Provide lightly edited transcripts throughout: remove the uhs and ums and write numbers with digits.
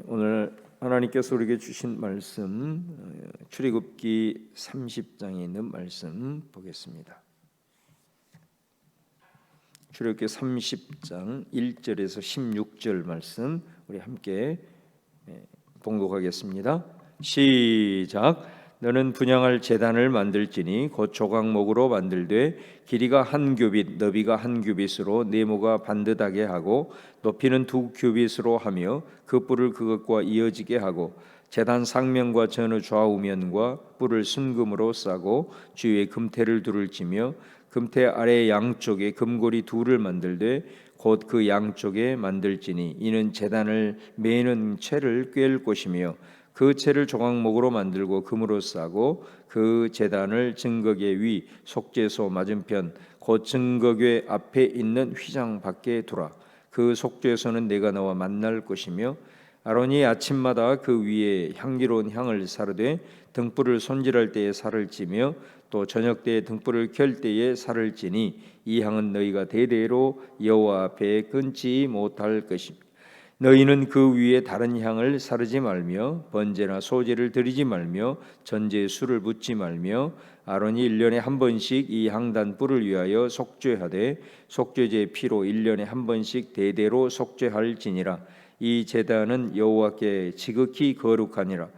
오늘 하나님께서 우리에게 주신 말씀 출애굽기 30장에 있는 말씀 보겠습니다. 출애굽기 30장 1절에서 16절 말씀 우리 함께 봉독하겠습니다. 시작. 너는 분향할 제단을 만들지니 곧 조각목으로 만들되 길이가 한 규빗 너비가 한 규빗으로 네모가 반듯하게 하고 높이는 2규빗으로 하며 그 뿔을 그것과 이어지게 하고 제단 상면과 전후 좌우면과 뿔을 순금으로 싸고 주위에 금태를 둘을 지며 금태 아래 양쪽에 금고리 둘을 만들되 곧 그 양쪽에 만들지니 이는 제단을 매는 채를 꿰을 것이며 그 채를 조각목으로 만들고 금으로 싸고 그 제단을 증거궤 위 속죄소 맞은편 곧 증거궤 앞에 있는 휘장 밖에 두라. 그 속죄소는 내가 너와 만날 것이며 아론이 아침마다 그 위에 향기로운 향을 사르되 등불을 손질할 때에 살을 찌며 또 저녁 때에 등불을 켤 때에 살을 찌니 이 향은 너희가 대대로 여호와 앞에 끊지 못할 것이며 너희는 그 위에 다른 향을 사르지 말며 번제나 소제를 드리지 말며 전제에 술을 붓지 말며 아론이 1년에 한 번씩 이 향단 뿔을 위하여 속죄하되 속죄제의 피로 1년에 한 번씩 대대로 속죄할지니라. 이 제단은 여호와께 지극히 거룩하니라.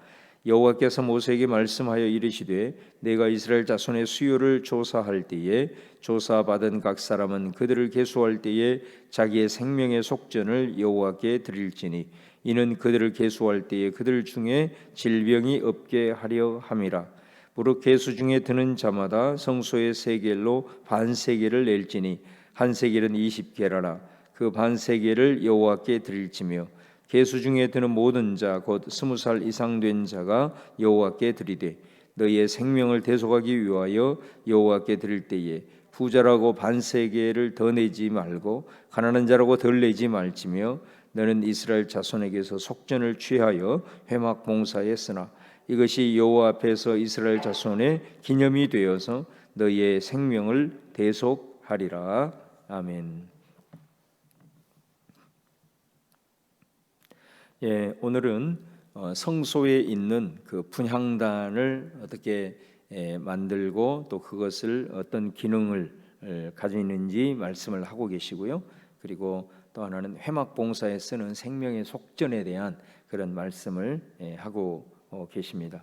여호와께서 모세에게 말씀하여 이르시되 내가 이스라엘 자손의 수요를 조사할 때에 조사받은 각 사람은 그들을 계수할 때에 자기의 생명의 속전을 여호와께 드릴지니 이는 그들을 계수할 때에 그들 중에 질병이 없게 하려 함이라. 무릇 계수 중에 드는 자마다 성소의 세겔로 반세겔을 낼지니 한 세겔은 20게라라. 그 반세겔을 여호와께 드릴지며 계수 중에 드는 모든 자 곧 20살 이상 된 자가 여호와께 드리되 너희의 생명을 대속하기 위하여 여호와께 드릴 때에 부자라고 반세겔을 더 내지 말고 가난한 자라고 덜 내지 말지며 너는 이스라엘 자손에게서 속전을 취하여 회막 봉사에 쓰나 이것이 여호와 앞에서 이스라엘 자손의 기념이 되어서 너희의 생명을 대속하리라. 아멘. 오늘은 성소에 있는 그 분향단을 어떻게 만들고 또 그것을 어떤 기능을 가지고 있는지 말씀을 하고 계시고요. 그리고 또 하나는 회막 봉사에 쓰는 생명의 속전에 대한 그런 말씀을 하고 계십니다.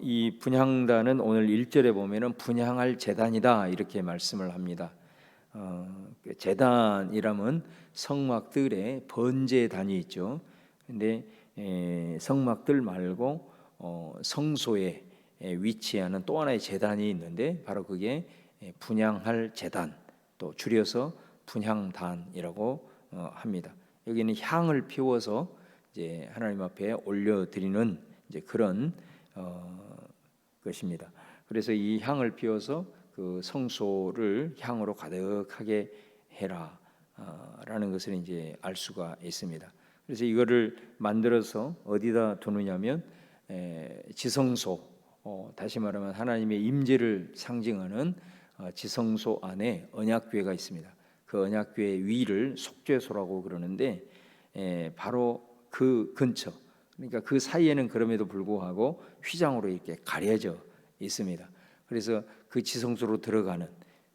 이 분향단은 오늘 1절에 보면은 분향할 제단이다 이렇게 말씀을 합니다. 제단이라면 성막들의 번제단이 있죠. 근데 성막들 말고 성소에 위치하는 또 하나의 제단이 있는데 바로 그게 분향할 제단, 또 줄여서 분향단이라고 합니다. 여기는 향을 피워서 이제 하나님 앞에 올려드리는 이제 그런 것입니다. 그래서 이 향을 피워서 그 성소를 향으로 가득하게 해라 라는 것을 이제 알 수가 있습니다. 그래서 이거를 만들어서 어디다 두느냐면 지성소, 다시 말하면 하나님의 임재를 상징하는 지성소 안에 언약궤가 있습니다. 그 언약궤의 위를 속죄소라고 그러는데 바로 그 근처, 그러니까 그 사이에는 그럼에도 불구하고 휘장으로 이렇게 가려져 있습니다. 그래서 그 지성소로 들어가는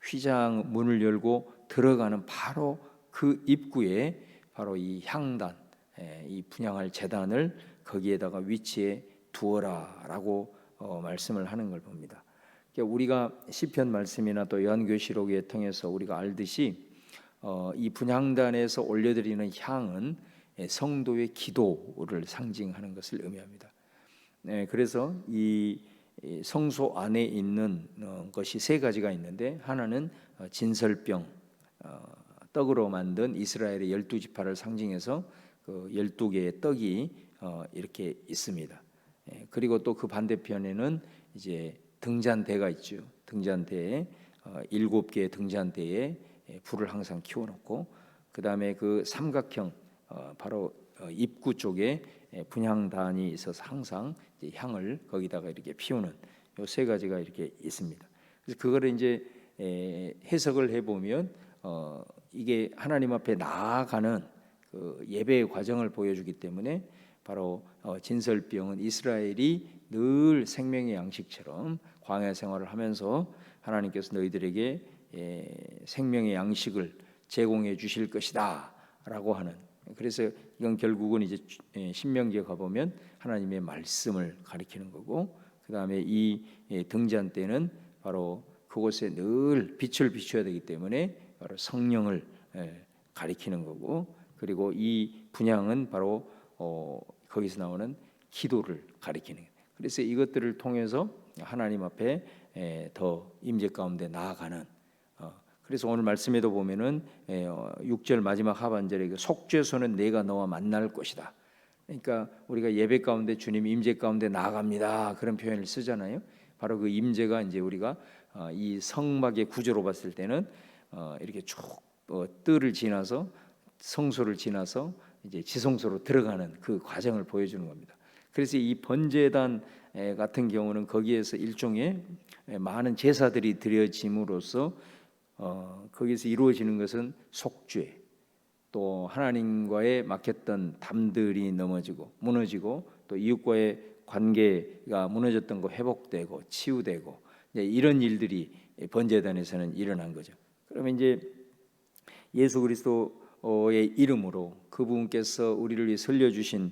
휘장 문을 열고 들어가는 바로 그 입구에 바로 이 향단, 이 분향할 제단을 거기에다가 위치해 두어라라고 말씀을 하는 걸 봅니다. 그러니까 우리가 시편 말씀이나 또 요한계시록에 통해서 우리가 알듯이 이 분향단에서 올려드리는 향은 성도의 기도를 상징하는 것을 의미합니다. 그래서 이 성소 안에 있는 것이 세 가지가 있는데 하나는 진설병, 떡으로 만든 이스라엘의 12지파를 상징해서 그 12개의 떡이 이렇게 있습니다. 그리고 또 그 반대편에는 이제 등잔대가 있죠. 등잔대에 7개의 등잔대에 불을 항상 키워놓고 그 다음에 그 삼각형 바로 입구 쪽에 분향단이 있어서 항상 이제 향을 거기다가 이렇게 피우는 요 세 가지가 이렇게 있습니다. 그래서 그거를 이제 해석을 해보면 이게 하나님 앞에 나아가는 그 예배의 과정을 보여주기 때문에 바로 진설병은 이스라엘이 늘 생명의 양식처럼 광야 생활을 하면서 하나님께서 너희들에게 생명의 양식을 제공해 주실 것이다라고 하는, 그래서 이건 결국은 이제 신명기에 가보면 하나님의 말씀을 가리키는 거고, 그 다음에 이 등잔 때는 바로 그곳에 늘 빛을 비춰야 되기 때문에 바로 성령을 가리키는 거고, 그리고 이 분향은 바로 거기서 나오는 기도를 가리키는 거예요. 그래서 이것들을 통해서 하나님 앞에 더 임재 가운데 나아가는, 그래서 오늘 말씀에도 보면은 6절 마지막 하반절에 속죄소는 내가 너와 만날 것이다. 그러니까 우리가 예배 가운데 주님 임재 가운데 나아갑니다, 그런 표현을 쓰잖아요. 바로 그 임재가 이제 우리가 이 성막의 구조로 봤을 때는 이렇게 쭉 뜰을 지나서 성소를 지나서 이제 지성소로 들어가는 그 과정을 보여주는 겁니다. 그래서 이 번제단 같은 경우는 거기에서 일종의 많은 제사들이 드려짐으로써 거기서 이루어지는 것은 속죄, 또 하나님과의 막혔던 담들이 넘어지고 무너지고, 또 이웃과의 관계가 무너졌던 거 회복되고 치유되고, 이런 일들이 번제단에서는 일어난 거죠. 그러면 이제 예수 그리스도의 이름으로 그분께서 우리를 위해 흘려주신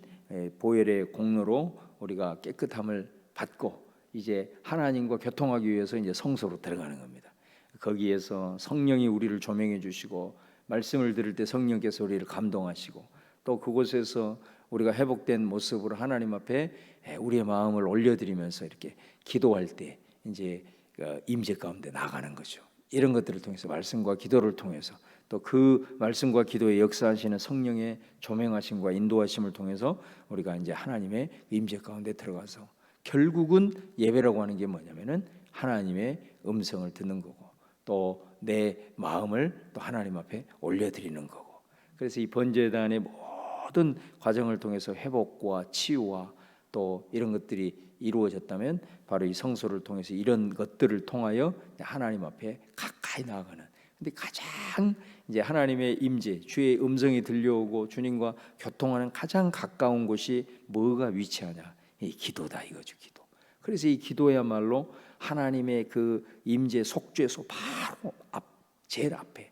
보혈의 공로로 우리가 깨끗함을 받고 이제 하나님과 교통하기 위해서 이제 성소로 들어가는 겁니다. 거기에서 성령이 우리를 조명해 주시고, 말씀을 들을 때 성령께서 우리를 감동하시고, 또 그곳에서 우리가 회복된 모습으로 하나님 앞에 우리의 마음을 올려드리면서 이렇게 기도할 때 이제 임재 가운데 나가는 거죠. 이런 것들을 통해서, 말씀과 기도를 통해서, 또 그 말씀과 기도에 역사하시는 성령의 조명하심과 인도하심을 통해서 우리가 이제 하나님의 임재 가운데 들어가서, 결국은 예배라고 하는 게 뭐냐면은 하나님의 음성을 듣는 거고, 또 내 마음을 또 하나님 앞에 올려드리는 거고, 그래서 이 번제단의 모든 과정을 통해서 회복과 치유와 또 이런 것들이 이루어졌다면 바로 이 성소를 통해서 이런 것들을 통하여 하나님 앞에 가까이 나아가는, 근데 가장 이제 하나님의 임재, 주의 음성이 들려오고 주님과 교통하는 가장 가까운 곳이 뭐가 위치하냐? 이 기도다 이거죠, 기도. 그래서 이 기도야말로 하나님의 그 임재 속죄소 바로 제일 앞에.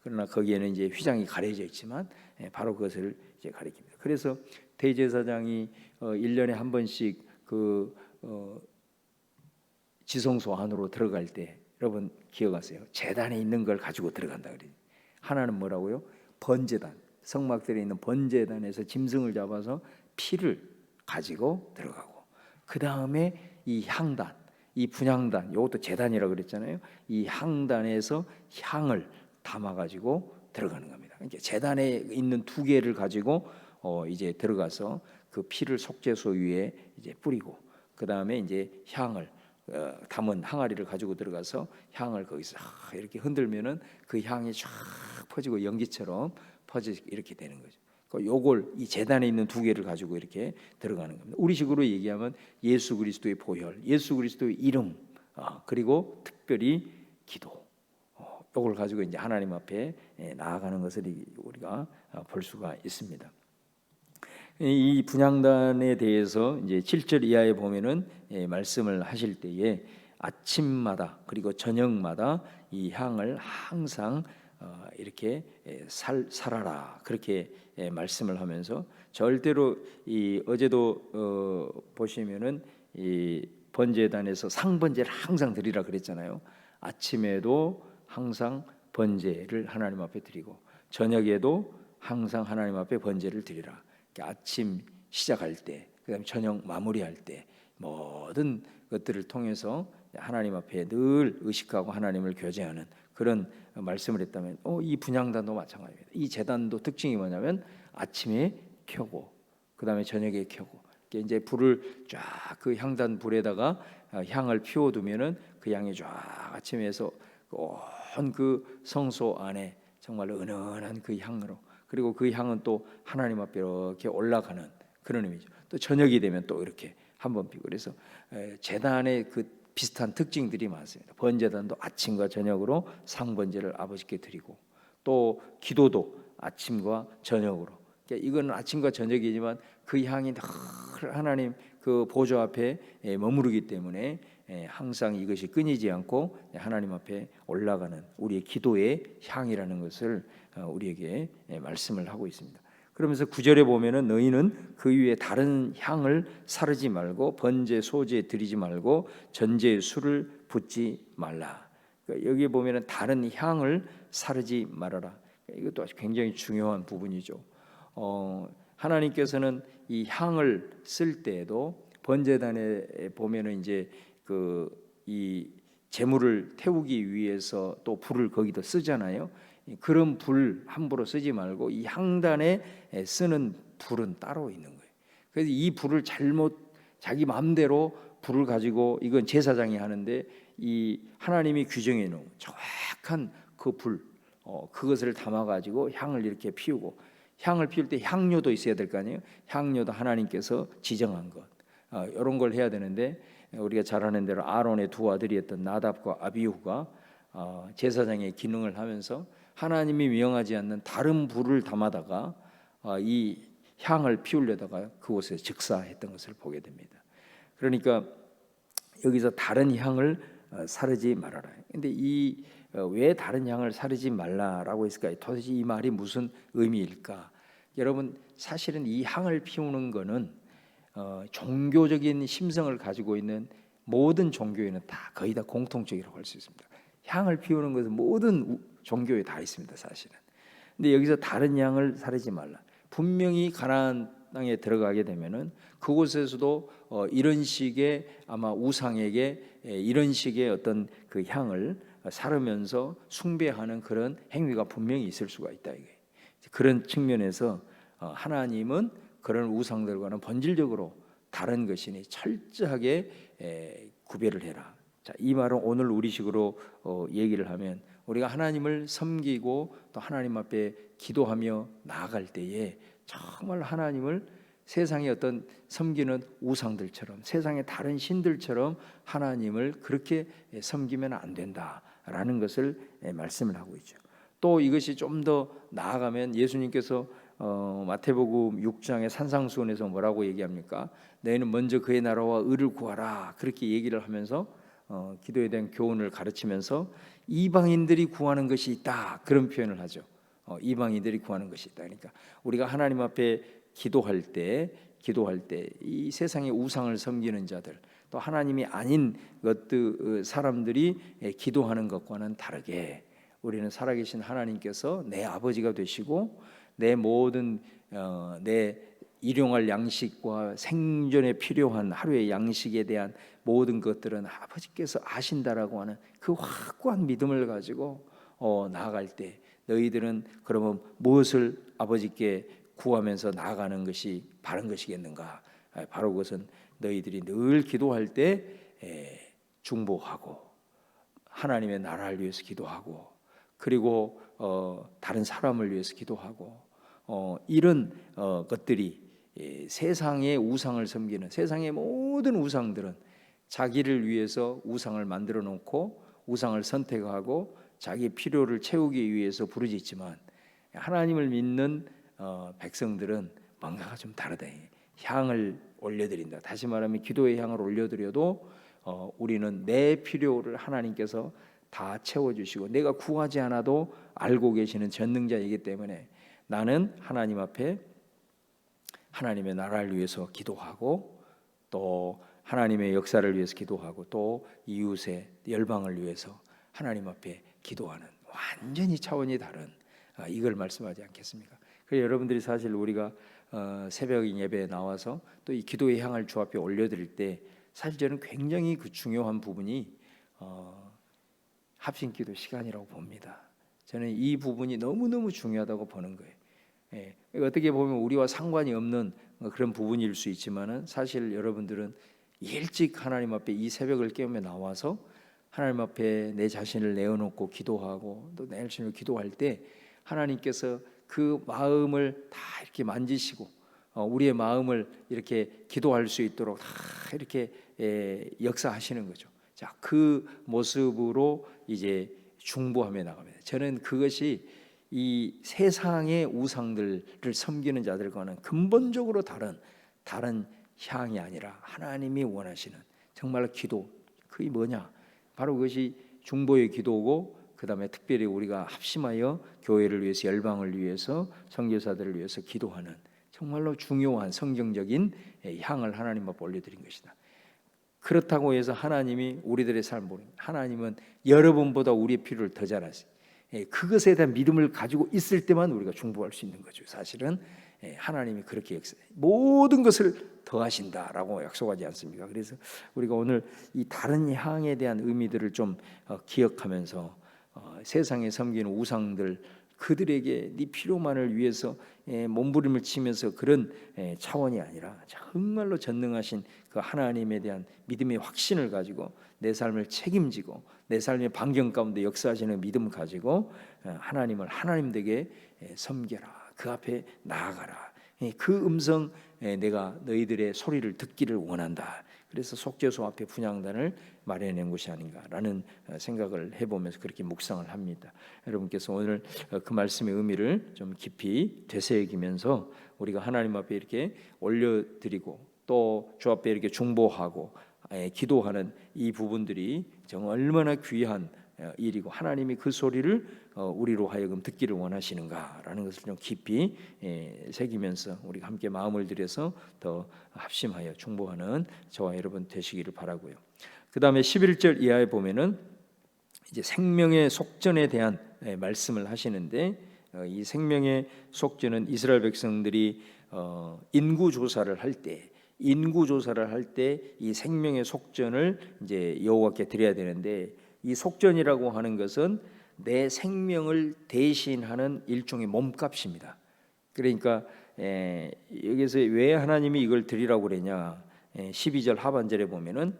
그러나 거기에는 이제 휘장이 가려져 있지만 바로 그것을 이제 가리킵니다. 그래서 대제사장이 1년에 한 번씩 그 지성소 안으로 들어갈 때, 여러분 기억하세요? 제단에 있는 걸 가지고 들어간다 그래요. 하나는 뭐라고요? 번제단, 성막들에 있는 번제단에서 짐승을 잡아서 피를 가지고 들어가고, 그 다음에 이 향단, 이 분향단, 이것도 제단이라고 그랬잖아요. 이 향단에서 향을 담아 가지고 들어가는 겁니다. 그러니까 제단에 있는 두 개를 가지고 이제 들어가서 그 피를 속죄소 위에 이제 뿌리고, 그 다음에 이제 향을 담은 항아리를 가지고 들어가서 향을 거기서 이렇게 흔들면은 그 향이 쫙 퍼지고 연기처럼 퍼지 이렇게 되는 거죠. 요걸 이 제단에 있는 두 개를 가지고 이렇게 들어가는 겁니다. 우리식으로 얘기하면 예수 그리스도의 보혈, 예수 그리스도의 이름, 그리고 특별히 기도, 요걸 가지고 이제 하나님 앞에 나아가는 것을 우리가 볼 수가 있습니다. 이 분향단에 대해서 이제 7절 이하에 보면은 말씀을 하실 때에 아침마다 그리고 저녁마다 이 향을 항상 이렇게 살아라, 그렇게 말씀을 하면서, 절대로 이 어제도 보시면은 이 번제단에서 상번제를 항상 드리라 그랬잖아요. 아침에도 항상 번제를 하나님 앞에 드리고 저녁에도 항상 하나님 앞에 번제를 드리라. 아침 시작할 때, 그다음에 저녁 마무리할 때 모든 것들을 통해서 하나님 앞에 늘 의식하고 하나님을 교제하는 그런 말씀을 했다면, 이 분향단도 마찬가지입니다. 이 제단도 특징이 뭐냐면 아침에 켜고 그다음에 저녁에 켜고, 이제 불을 쫙 그 향단 불에다가 향을 피워두면은 그 향이 쫙 아침에서 온 그 성소 안에 정말 은은한 그 향으로, 그리고 그 향은 또 하나님 앞에 이렇게 올라가는 그런 의미죠. 또 저녁이 되면 또 이렇게 한번 피고, 그래서 제단의 그 비슷한 특징들이 많습니다. 번제단도 아침과 저녁으로 상번제를 아버지께 드리고, 또 기도도 아침과 저녁으로. 그러니까 이건 아침과 저녁이지만 그 향이 늘 하나님 그 보좌 앞에 머무르기 때문에 항상 이것이 끊이지 않고 하나님 앞에 올라가는 우리의 기도의 향이라는 것을 우리에게 말씀을 하고 있습니다. 그러면서 9절에 보면은 너희는 그 위에 다른 향을 사르지 말고 번제 소제 드리지 말고 전제에 술을 붓지 말라. 그러니까 여기 보면은 다른 향을 사르지 말아라. 이것도 굉장히 중요한 부분이죠. 하나님께서는 이 향을 쓸 때에도 번제단에 보면은 이제 이 제물을 태우기 위해서 또 불을 거기다 쓰잖아요. 그런 불 함부로 쓰지 말고 이 향단에 쓰는 불은 따로 있는 거예요. 그래서 이 불을 자기 마음대로 불을 가지고 이건 제사장이 하는데 이 하나님이 규정해 놓은 정확한 그 불, 그것을 담아 가지고 향을 이렇게 피우고 향을 피울 때 향료도 있어야 될 거 아니에요. 향료도 하나님께서 지정한 것, 이런 걸 해야 되는데 우리가 잘 아는 대로 아론의 두 아들이었던 나답과 아비후가 제사장의 기능을 하면서 하나님이 명하지 않는 다른 불을 담아다가 이 향을 피우려다가 그곳에 즉사했던 것을 보게 됩니다. 그러니까 여기서 다른 향을 사르지 말아라. 근데 이 왜 다른 향을 사르지 말라라고 했을까요? 도대체 이 말이 무슨 의미일까? 여러분 사실은 이 향을 피우는 것은 종교적인 심성을 가지고 있는 모든 종교에는 다 거의 다 공통적이라고 할 수 있습니다. 향을 피우는 것은 모든 종교에 다 있습니다, 사실은. 근데 여기서 다른 향을 사르지 말라. 분명히 가나안 땅에 들어가게 되면은 그곳에서도 이런 식의 아마 우상에게 이런 식의 어떤 그 향을 사르면서 숭배하는 그런 행위가 분명히 있을 수가 있다 이게. 그런 측면에서 하나님은 그런 우상들과는 본질적으로 다른 것이니 철저하게 구별을 해라. 자, 이 말은 오늘 우리식으로 얘기를 하면 우리가 하나님을 섬기고 또 하나님 앞에 기도하며 나아갈 때에 정말 하나님을 세상의 어떤 섬기는 우상들처럼 세상의 다른 신들처럼 하나님을 그렇게 섬기면 안 된다라는 것을 말씀을 하고 있죠. 또 이것이 좀 더 나아가면 예수님께서 마태복음 6장의 산상수훈에서 뭐라고 얘기합니까? 너희는 먼저 그의 나라와 의를 구하라 그렇게 얘기를 하면서 기도에 대한 교훈을 가르치면서 이방인들이 구하는 것이 있다 그런 표현을 하죠. 이방인들이 구하는 것이 있다. 그러니까 우리가 하나님 앞에 기도할 때 이 세상의 우상을 섬기는 자들 또 하나님이 아닌 것들 사람들이 기도하는 것과는 다르게 우리는 살아계신 하나님께서 내 아버지가 되시고 내 모든 내 일용할 양식과 생존에 필요한 하루의 양식에 대한 모든 것들은 아버지께서 아신다라고 하는 그 확고한 믿음을 가지고 나아갈 때 너희들은 그러면 무엇을 아버지께 구하면서 나아가는 것이 바른 것이겠는가? 바로 그것은 너희들이 늘 기도할 때 중보하고 하나님의 나라를 위해서 기도하고 그리고 다른 사람을 위해서 기도하고 이런 것들이 세상의 우상을 섬기는 세상의 모든 우상들은 자기를 위해서 우상을 만들어 놓고 우상을 선택하고 자기 필요를 채우기 위해서 부르짖지만 하나님을 믿는 백성들은 뭔가가 좀 다르다. 향을 올려드린다. 다시 말하면 기도의 향을 올려드려도 우리는 내 필요를 하나님께서 다 채워주시고 내가 구하지 않아도 알고 계시는 전능자이기 때문에 나는 하나님 앞에 하나님의 나라를 위해서 기도하고 또 하나님의 역사를 위해서 기도하고 또 이웃의 열방을 위해서 하나님 앞에 기도하는 완전히 차원이 다른 이걸 말씀하지 않겠습니까? 그래서 여러분들이 사실 우리가 새벽 예배에 나와서 또 이 기도의 향을 주 앞에 올려드릴 때 사실 저는 굉장히 그 중요한 부분이 합심기도 시간이라고 봅니다. 저는 이 부분이 너무너무 중요하다고 보는 거예요. 어떻게 보면 우리와 상관이 없는 그런 부분일 수 있지만은 사실 여러분들은 일찍 하나님 앞에 이 새벽을 깨우며 나와서 하나님 앞에 내 자신을 내어놓고 기도하고 또 내 열심히 기도할 때 하나님께서 그 마음을 다 이렇게 만지시고 우리의 마음을 이렇게 기도할 수 있도록 다 이렇게 역사하시는 거죠. 자, 그 모습으로 이제 중보하며 나갑니다. 저는 그것이 이 세상의 우상들을 섬기는 자들과는 근본적으로 다른 향이 아니라 하나님이 원하시는 정말 기도, 그게 뭐냐? 바로 그것이 중보의 기도고, 그 다음에 특별히 우리가 합심하여 교회를 위해서, 열방을 위해서, 선교사들을 위해서 기도하는 정말로 중요한 성경적인 향을 하나님 앞에 올려드린 것이다. 그렇다고 해서 하나님이 우리들의 삶을 모르는, 하나님은 여러분보다 우리의 필요를 더 잘 아세요. 그것에 대한 믿음을 가지고 있을 때만 우리가 중보할 수 있는 거죠. 사실은 하나님이 그렇게 모든 것을 더하신다라고 약속하지 않습니까? 그래서 우리가 오늘 이 다른 향에 대한 의미들을 좀 기억하면서 세상에 섬기는 우상들, 그들에게 네 필요만을 위해서 몸부림을 치면서 그런 차원이 아니라 정말로 전능하신 그 하나님에 대한 믿음의 확신을 가지고 내 삶을 책임지고 내 삶의 반경 가운데 역사하시는 믿음을 가지고 하나님을 하나님되게 섬겨라, 그 앞에 나아가라. 그 음성, 내가 너희들의 소리를 듣기를 원한다. 그래서 속죄소 앞에 분향단을 마련한 것이 아닌가라는 생각을 해보면서 그렇게 묵상을 합니다. 여러분께서 오늘 그 말씀의 의미를 좀 깊이 되새기면서 우리가 하나님 앞에 이렇게 올려드리고 또 주 앞에 이렇게 중보하고 기도하는 이 부분들이 정말 얼마나 귀한 일이고 하나님이 그 소리를 우리로 하여금 듣기를 원하시는가라는 것을 좀 깊이 새기면서 우리가 함께 마음을 들여서 더 합심하여 중보하는 저와 여러분 되시기를 바라고요. 그 다음에 11절 이하에 보면은 이제 생명의 속전에 대한 말씀을 하시는데, 이 생명의 속전은 이스라엘 백성들이 인구 조사를 할 때 이 생명의 속전을 이제 여호와께 드려야 되는데, 이 속전이라고 하는 것은 내 생명을 대신하는 일종의 몸값입니다. 그러니까 여기서 왜 하나님이 이걸 드리라고 그러냐? 12절 하반절에 보면은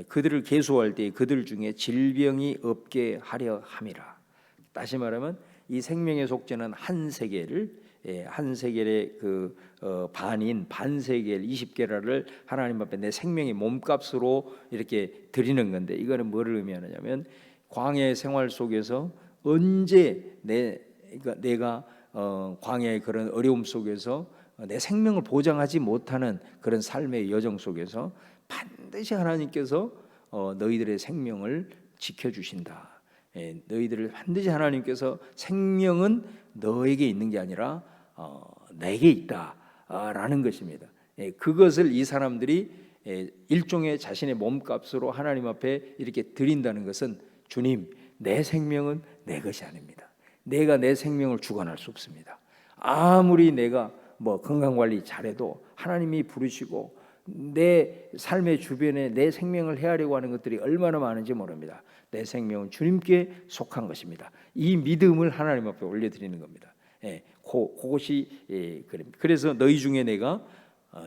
그들을 계수할 때 그들 중에 질병이 없게 하려 함이라. 다시 말하면 이 생명의 속전은 한 세겔의 그 반인 반세겔 20게라를 하나님 앞에 내 생명의 몸값으로 이렇게 드리는 건데, 이거는 뭐를 의미하느냐면 광야의 생활 속에서 언제 내가 광야의 그런 어려움 속에서 내 생명을 보장하지 못하는 그런 삶의 여정 속에서 반드시 하나님께서 너희들의 생명을 지켜주신다. 너희들을 반드시 하나님께서 생명은 너에게 있는 게 아니라 내게 있다라는 것입니다. 그것을 이 사람들이 일종의 자신의 몸값으로 하나님 앞에 이렇게 드린다는 것은, 주님, 내 생명은 내 것이 아닙니다. 내가 내 생명을 주관할 수 없습니다. 아무리 내가 건강관리 잘해도 하나님이 부르시고 내 삶의 주변에 내 생명을 헤아리고 하는 것들이 얼마나 많은지 모릅니다. 내 생명은 주님께 속한 것입니다. 이 믿음을 하나님 앞에 올려드리는 겁니다. 그것이 그래서 너희 중에 내가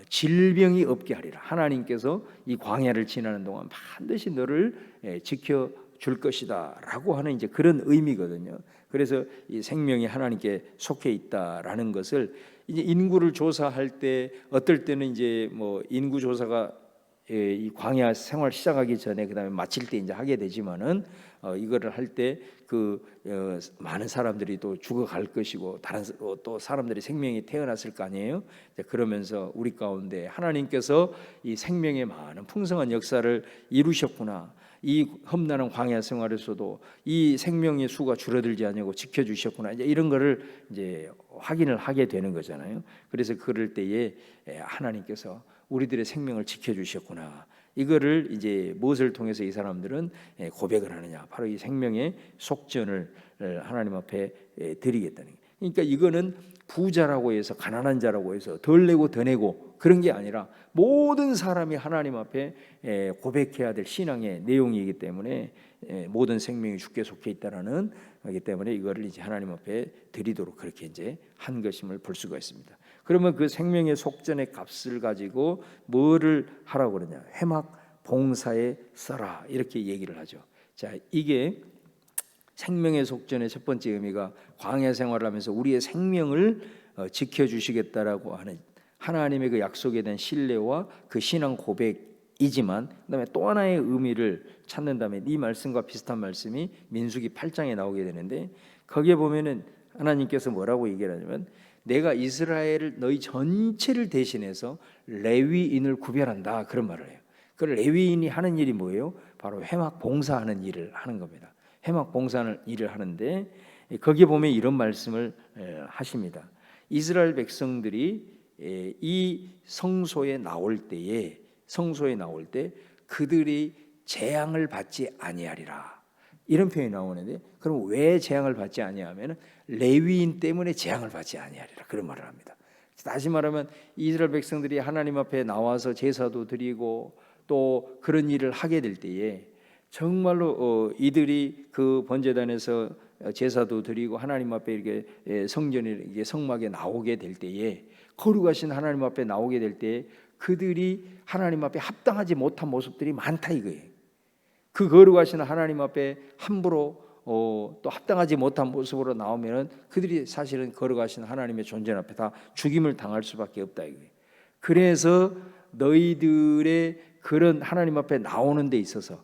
질병이 없게 하리라. 하나님께서 이 광야를 지나는 동안 반드시 너를 지켜줄 것이다 라고 하는 이제 그런 의미거든요. 그래서 이 생명이 하나님께 속해 있다라는 것을 이제 인구를 조사할 때, 어떨 때는 이제 인구 조사가 이 광야 생활 시작하기 전에 그다음에 마칠 때 이제 하게 되지만은 이거를 할 때 많은 사람들이 또 죽어갈 것이고 다른 또 사람들이 생명이 태어났을 거 아니에요. 그러면서 우리 가운데 하나님께서 이 생명의 많은 풍성한 역사를 이루셨구나. 이 험난한 광야 생활에서도 이 생명의 수가 줄어들지 않냐고 지켜주셨구나. 이제 이런 거를 이제 확인을 하게 되는 거잖아요. 그래서 그럴 때에 하나님께서 우리들의 생명을 지켜주셨구나. 이거를 이제 무엇을 통해서 이 사람들은 고백을 하느냐? 바로 이 생명의 속전을 하나님 앞에 드리겠다는 거예요. 그러니까 이거는 부자라고 해서 가난한 자라고 해서 덜 내고 더 내고 그런 게 아니라 모든 사람이 하나님 앞에 고백해야 될 신앙의 내용이기 때문에 모든 생명이 주께 속해 있다라는 거기 때문에 이거를 이제 하나님 앞에 드리도록 그렇게 이제 한 것임을 볼 수가 있습니다. 그러면 그 생명의 속전의 값을 가지고 뭐를 하라고 그러냐? 회막 봉사에 써라, 이렇게 얘기를 하죠. 자, 이게 생명의 속전의 첫 번째 의미가 광야 생활을 하면서 우리의 생명을 지켜주시겠다라고 하는 하나님의 그 약속에 대한 신뢰와 그 신앙 고백이지만, 그다음에 또 하나의 의미를 찾는다면 이 말씀과 비슷한 말씀이 민수기 8장에 나오게 되는데, 거기에 보면은 하나님께서 뭐라고 얘기를 하냐면 내가 이스라엘을 너희 전체를 대신해서 레위인을 구별한다 그런 말을 해요. 그 레위인이 하는 일이 뭐예요? 바로 회막 봉사하는 일을 하는 겁니다. 회막 봉사하는 일을 하는데 거기에 보면 이런 말씀을 하십니다. 이스라엘 백성들이 이 성소에 나올 때 그들이 재앙을 받지 아니하리라 이런 표현이 나오는데, 그럼 왜 재앙을 받지 아니하면 레위인 때문에 재앙을 받지 아니하리라 그런 말을 합니다. 다시 말하면 이스라엘 백성들이 하나님 앞에 나와서 제사도 드리고 또 그런 일을 하게 될 때에 정말로 이들이 그 번제단에서 제사도 드리고 하나님 앞에 이렇게 성전에 이렇게 성막에 나오게 될 때에, 거룩하신 하나님 앞에 나오게 될 때에 그들이 하나님 앞에 합당하지 못한 모습들이 많다 이거예요. 그 거룩하신 하나님 앞에 함부로 또 합당하지 못한 모습으로 나오면은 그들이 사실은 거룩하신 하나님의 존재 앞에 다 죽임을 당할 수밖에 없다 이거예요. 그래서 너희들의 그런 하나님 앞에 나오는 데 있어서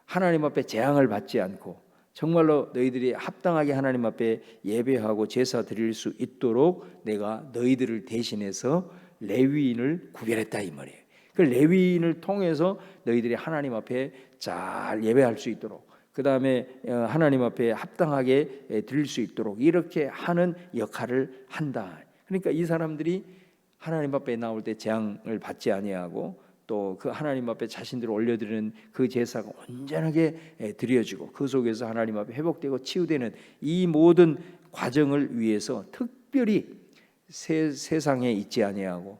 하나님 앞에 재앙을 받지 않고 정말로 너희들이 합당하게 하나님 앞에 예배하고 제사 드릴 수 있도록 내가 너희들을 대신해서 레위인을 구별했다 이 말이에요. 그 레위인을 통해서 너희들이 하나님 앞에 잘 예배할 수 있도록, 그 다음에 하나님 앞에 합당하게 드릴 수 있도록 이렇게 하는 역할을 한다. 그러니까 이 사람들이 하나님 앞에 나올 때 재앙을 받지 아니하고 또 그 하나님 앞에 자신들을 올려드리는 그 제사가 온전하게 드려지고 그 속에서 하나님 앞에 회복되고 치유되는 이 모든 과정을 위해서 특별히 세상에 있지 아니하고,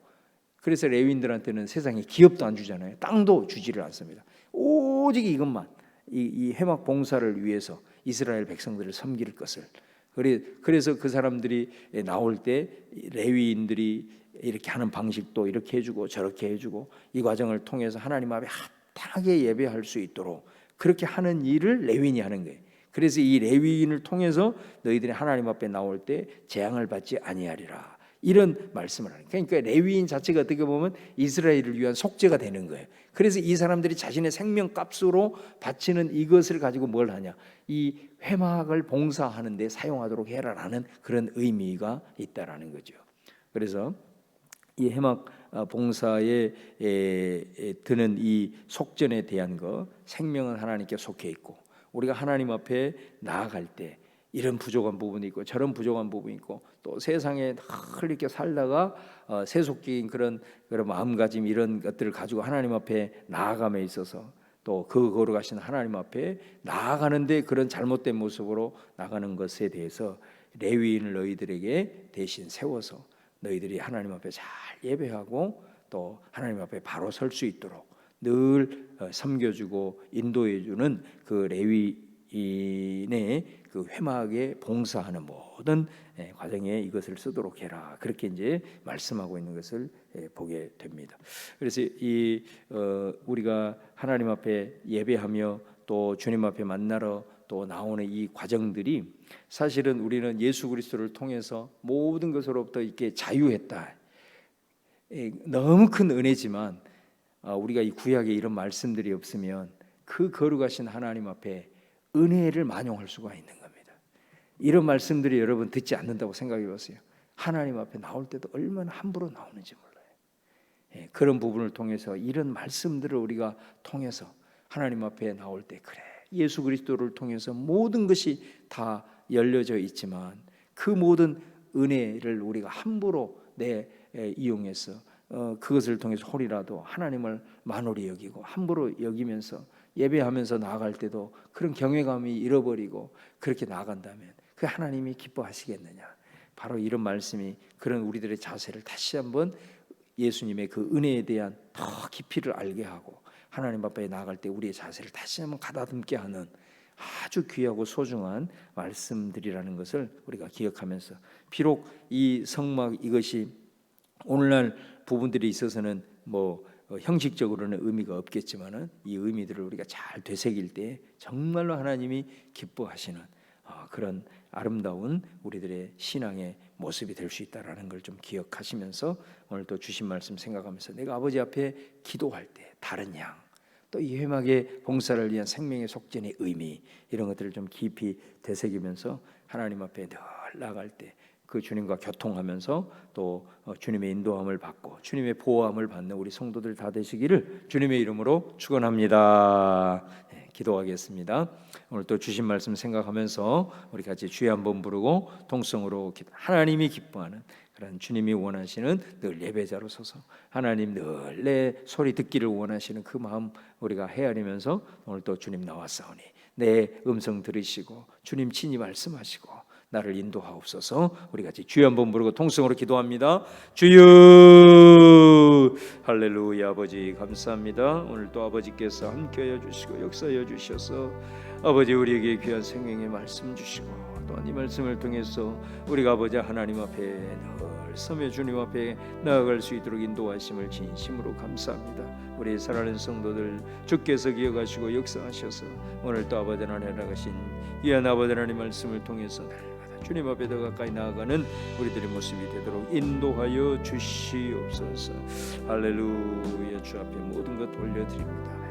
그래서 레위인들한테는 세상에 기업도 안 주잖아요. 땅도 주지를 않습니다. 오직 이것만, 이 회막 봉사를 위해서 이스라엘 백성들을 섬길 것을. 그래서 그 사람들이 나올 때 레위인들이 이렇게 하는 방식도 이렇게 해주고 저렇게 해주고 이 과정을 통해서 하나님 앞에 합당하게 예배할 수 있도록 그렇게 하는 일을 레위인이 하는 거예요. 그래서 이 레위인을 통해서 너희들이 하나님 앞에 나올 때 재앙을 받지 아니하리라 이런 말씀을 하는 거예요. 그러니까 레위인 자체가 어떻게 보면 이스라엘을 위한 속죄가 되는 거예요. 그래서 이 사람들이 자신의 생명값으로 바치는 이것을 가지고 뭘 하냐, 이 회막을 봉사하는 데 사용하도록 해라라는 그런 의미가 있다라는 거죠. 그래서 이 회막 봉사에 드는 이 속전에 대한 거, 생명은 하나님께 속해 있고 우리가 하나님 앞에 나아갈 때 이런 부족한 부분이 있고 저런 부족한 부분이 있고 또 세상에 늘 이렇게 살다가 세속적인 그런 마음가짐 이런 것들을 가지고 하나님 앞에 나아감에 있어서 또 그 거룩하신 하나님 앞에 나아가는데 그런 잘못된 모습으로 나가는 것에 대해서 레위인을 너희들에게 대신 세워서 너희들이 하나님 앞에 잘 예배하고 또 하나님 앞에 바로 설 수 있도록 늘 섬겨주고 인도해주는 그 레위인의 그 회막에 봉사하는 모든 과정에 이것을 쓰도록 해라. 그렇게 이제 말씀하고 있는 것을 보게 됩니다. 그래서 우리가 하나님 앞에 예배하며 또 주님 앞에 만나러 또 나오는 이 과정들이 사실은 우리는 예수 그리스도를 통해서 모든 것으로부터 이렇게 자유했다. 너무 큰 은혜지만 우리가 이 구약에 이런 말씀들이 없으면 그 거룩하신 하나님 앞에 은혜를 만용할 수가 있는 겁니다. 이런 말씀들이 여러분 듣지 않는다고 생각해 보세요. 하나님 앞에 나올 때도 얼마나 함부로 나오는지 몰라요. 그런 부분을 통해서 이런 말씀들을 우리가 통해서 하나님 앞에 나올 때 그래, 예수 그리스도를 통해서 모든 것이 다 열려져 있지만 그 모든 은혜를 우리가 함부로 이용해서 그것을 통해서 홀이라도 하나님을 만홀히 여기고 함부로 여기면서 예배하면서 나아갈 때도 그런 경외감이 잃어버리고 그렇게 나아간다면 그 하나님이 기뻐하시겠느냐. 바로 이런 말씀이 그런 우리들의 자세를 다시 한번 예수님의 그 은혜에 대한 더 깊이를 알게 하고 하나님 앞에 나아갈 때 우리의 자세를 다시 한번 가다듬게 하는 아주 귀하고 소중한 말씀들이라는 것을 우리가 기억하면서, 비록 이 성막 이것이 오늘날 부분들이 있어서는 형식적으로는 의미가 없겠지만은 이 의미들을 우리가 잘 되새길 때 정말로 하나님이 기뻐하시는 그런 아름다운 우리들의 신앙의 모습이 될 수 있다라는 걸 좀 기억하시면서 오늘 또 주신 말씀 생각하면서 내가 아버지 앞에 기도할 때 다른 양, 또 이 회막의 봉사를 위한 생명의 속전의 의미 이런 것들을 좀 깊이 되새기면서 하나님 앞에 늘 나갈 때 그 주님과 교통하면서 또 주님의 인도함을 받고 주님의 보호함을 받는 우리 성도들 다 되시기를 주님의 이름으로 축원합니다. 기도하겠습니다. 오늘 또 주신 말씀 생각하면서 우리 같이 주여 한번 부르고 통성으로 하나님이 기뻐하는 그런 주님이 원하시는 늘 예배자로 서서 하나님 늘 내 소리 듣기를 원하시는 그 마음 우리가 헤아리면서 오늘 또 주님 나왔사오니 내 음성 들으시고 주님 친히 말씀하시고 나를 인도하옵소서. 우리 같이 주여 한번 부르고 통성으로 기도합니다. 주여 할렐루야. 아버지 감사합니다. 오늘 또 아버지께서 함께하여 주시고 역사하여 주셔서 아버지 우리에게 귀한 생명의 말씀 주시고 또한 이 말씀을 통해서 우리가 아버지 하나님 앞에 늘 서며 주님 앞에 나아갈 수 있도록 인도하심을 진심으로 감사합니다. 우리 사랑하는 성도들 주께서 기억하시고 역사하셔서 오늘 또 아버지 하나님 나가신 귀한 아버지 하나님 말씀을 통해서 주님 앞에 더 가까이 나아가는 우리들의 모습이 되도록 인도하여 주시옵소서. 할렐루야. 주 앞에 모든 것 올려드립니다.